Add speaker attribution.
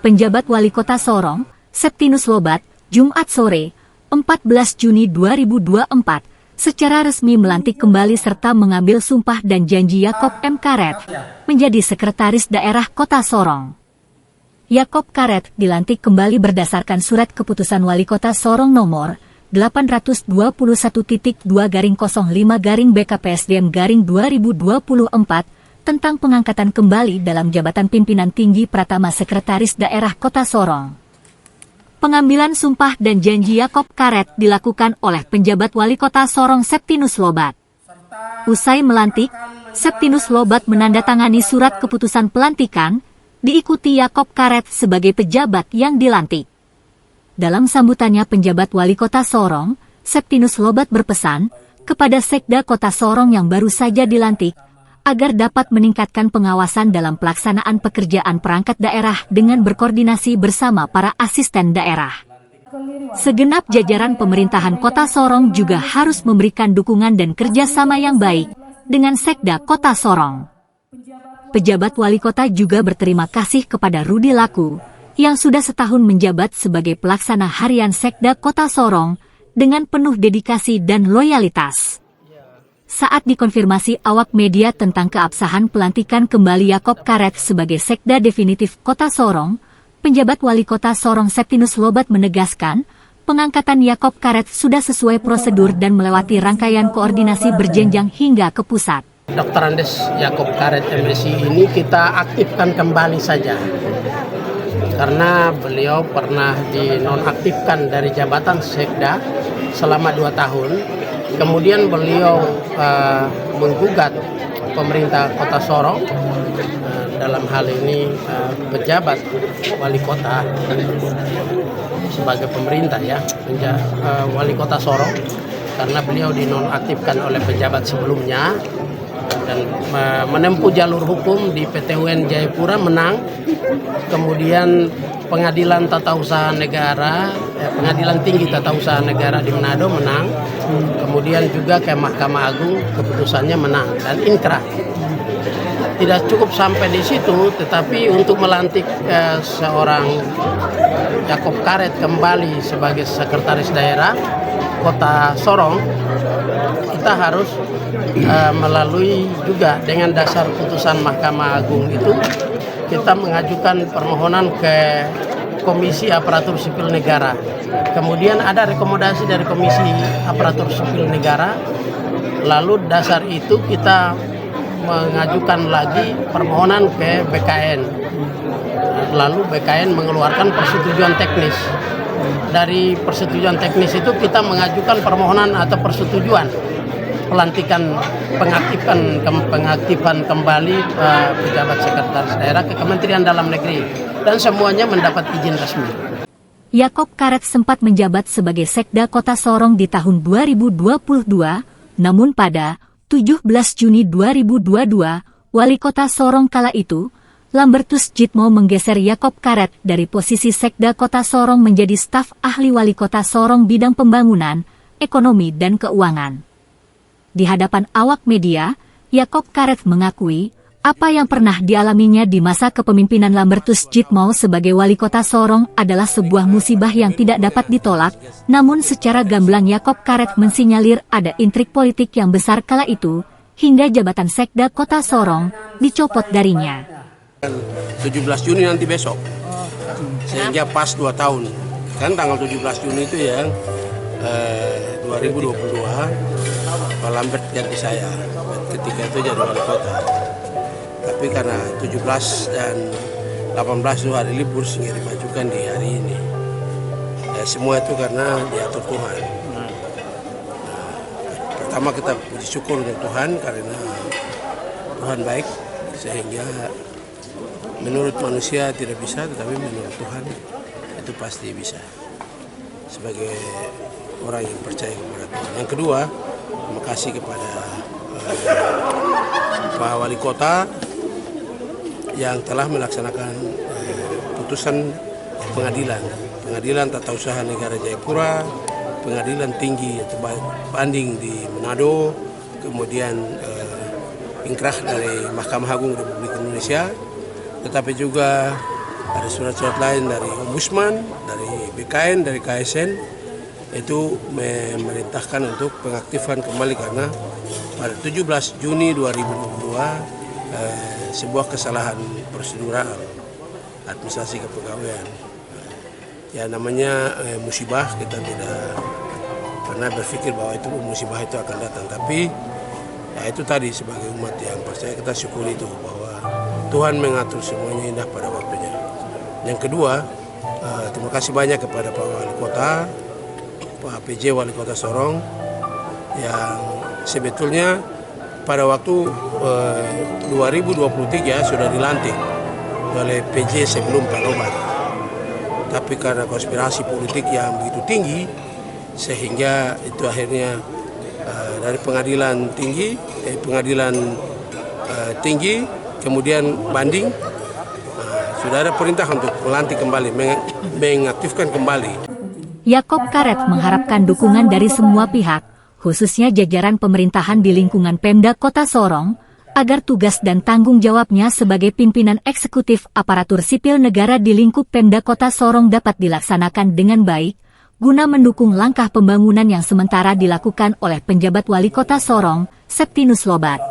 Speaker 1: Penjabat Wali Kota Sorong, Septinus Lobat, Jumat sore, 14 Juni 2024, secara resmi melantik kembali serta mengambil sumpah dan janji Yakob M. Karet menjadi Sekretaris Daerah Kota Sorong. Yakob Karet dilantik kembali berdasarkan Surat Keputusan Wali Kota Sorong nomor 821.05-05-BKPSDM-2024 tentang pengangkatan kembali dalam jabatan pimpinan tinggi Pratama Sekretaris Daerah Kota Sorong. Pengambilan sumpah dan janji Yakob Karet dilakukan oleh penjabat Wali Kota Sorong Septinus Lobat. Usai melantik, Septinus Lobat menandatangani surat keputusan pelantikan, diikuti Yakob Karet sebagai pejabat yang dilantik. Dalam sambutannya penjabat Wali Kota Sorong, Septinus Lobat berpesan kepada Sekda Kota Sorong yang baru saja dilantik, agar dapat meningkatkan pengawasan dalam pelaksanaan pekerjaan perangkat daerah dengan berkoordinasi bersama para asisten daerah. Segenap jajaran pemerintahan Kota Sorong juga harus memberikan dukungan dan kerjasama yang baik dengan Sekda Kota Sorong. Pejabat Wali Kota juga berterima kasih kepada Rudi Laku, yang sudah setahun menjabat sebagai pelaksana harian Sekda Kota Sorong dengan penuh dedikasi dan loyalitas. Saat dikonfirmasi awak media tentang keabsahan pelantikan kembali Yakob Karet sebagai Sekda definitif Kota Sorong, penjabat Wali Kota Sorong Septinus Lobat menegaskan, pengangkatan Yakob Karet sudah sesuai prosedur dan melewati rangkaian koordinasi berjenjang hingga ke pusat.
Speaker 2: Dr. Andes Yakob Karet MSI ini kita aktifkan kembali saja, karena beliau pernah dinonaktifkan dari jabatan Sekda selama 2 tahun. Kemudian beliau menggugat pemerintah Kota Sorong, dalam hal ini pejabat wali kota sebagai pemerintah ya, wali kota Sorong, karena beliau dinonaktifkan oleh pejabat sebelumnya dan menempuh jalur hukum di PT UN Jayapura menang. Kemudian Pengadilan Tata Usaha Negara, Pengadilan Tinggi Tata Usaha Negara di Manado menang. Kemudian juga ke Mahkamah Agung keputusannya menang dan inkrah. Tidak cukup sampai di situ, tetapi untuk melantik seorang Yakob Karet kembali sebagai Sekretaris Daerah Kota Sorong, kita harus melalui juga dengan dasar putusan Mahkamah Agung itu, kita mengajukan permohonan ke Komisi Aparatur Sipil Negara. Kemudian ada rekomendasi dari Komisi Aparatur Sipil Negara. Lalu dasar itu kita mengajukan lagi permohonan ke BKN. Lalu BKN mengeluarkan persetujuan teknis. Dari persetujuan teknis itu kita mengajukan permohonan atau persetujuan pelantikan pengaktifan kembali pejabat sekretaris daerah ke Kementerian Dalam Negeri, dan semuanya mendapat izin resmi.
Speaker 1: Yakob Karet sempat menjabat sebagai Sekda Kota Sorong di tahun 2022, namun pada 17 Juni 2022, Wali Kota Sorong kala itu, Lambertus Jitmo menggeser Yakob Karet dari posisi Sekda Kota Sorong menjadi staf ahli Wali Kota Sorong bidang pembangunan, ekonomi dan keuangan. Di hadapan awak media, Yakob Karet mengakui apa yang pernah dialaminya di masa kepemimpinan Lambertus Jitmo sebagai Wali Kota Sorong adalah sebuah musibah yang tidak dapat ditolak, namun secara gamblang Yakob Karet mensinyalir ada intrik politik yang besar kala itu, hingga jabatan Sekda Kota Sorong dicopot darinya.
Speaker 3: 17 Juni nanti besok, sehingga pas 2 tahun, kan tanggal 17 Juni itu ya, 2022, Pak Lambert ganti saya ketika itu jadi wali kota. Tapi karena 17 dan 18 itu hari libur sehingga dimajukan di hari ini. Ya, semua itu karena diatur Tuhan. Pertama kita puji syukur untuk Tuhan karena Tuhan baik, sehingga menurut manusia tidak bisa, tetapi menurut Tuhan itu pasti bisa. Sebagai orang yang percaya kepada Tuhan. Yang kedua, terima kasih kepada Pak Wali Kota yang telah melaksanakan putusan pengadilan Tata Usaha Negara Jayapura, Pengadilan Tinggi atau banding di Manado, kemudian ingkrah dari Mahkamah Agung Republik Indonesia, tetapi juga ada surat-surat lain dari Ombudsman, dari BKN, dari KSN, itu memerintahkan untuk pengaktifan kembali karena pada 17 Juni 2022 sebuah kesalahan prosedural administrasi kepegawaian. Ya namanya musibah, kita tidak pernah berpikir bahwa itu musibah itu akan datang, tapi ya itu tadi sebagai umat yang percaya kita syukuri itu bahwa Tuhan mengatur semuanya indah pada waktunya. Yang kedua, terima kasih banyak kepada Pak Wali Kota, Pak PJ Wali Kota Sorong yang sebetulnya pada waktu 2023 sudah dilantik oleh PJ sebelum Pak Nobat. Tapi karena konspirasi politik yang begitu tinggi, sehingga itu akhirnya dari pengadilan tinggi, kemudian banding, sudah ada perintah untuk melantik kembali, mengaktifkan kembali.
Speaker 1: Yakob Karet mengharapkan dukungan dari semua pihak, khususnya jajaran pemerintahan di lingkungan Pemda Kota Sorong, agar tugas dan tanggung jawabnya sebagai pimpinan eksekutif aparatur sipil negara di lingkup Pemda Kota Sorong dapat dilaksanakan dengan baik, guna mendukung langkah pembangunan yang sementara dilakukan oleh penjabat Wali Kota Sorong, Septinus Lobat.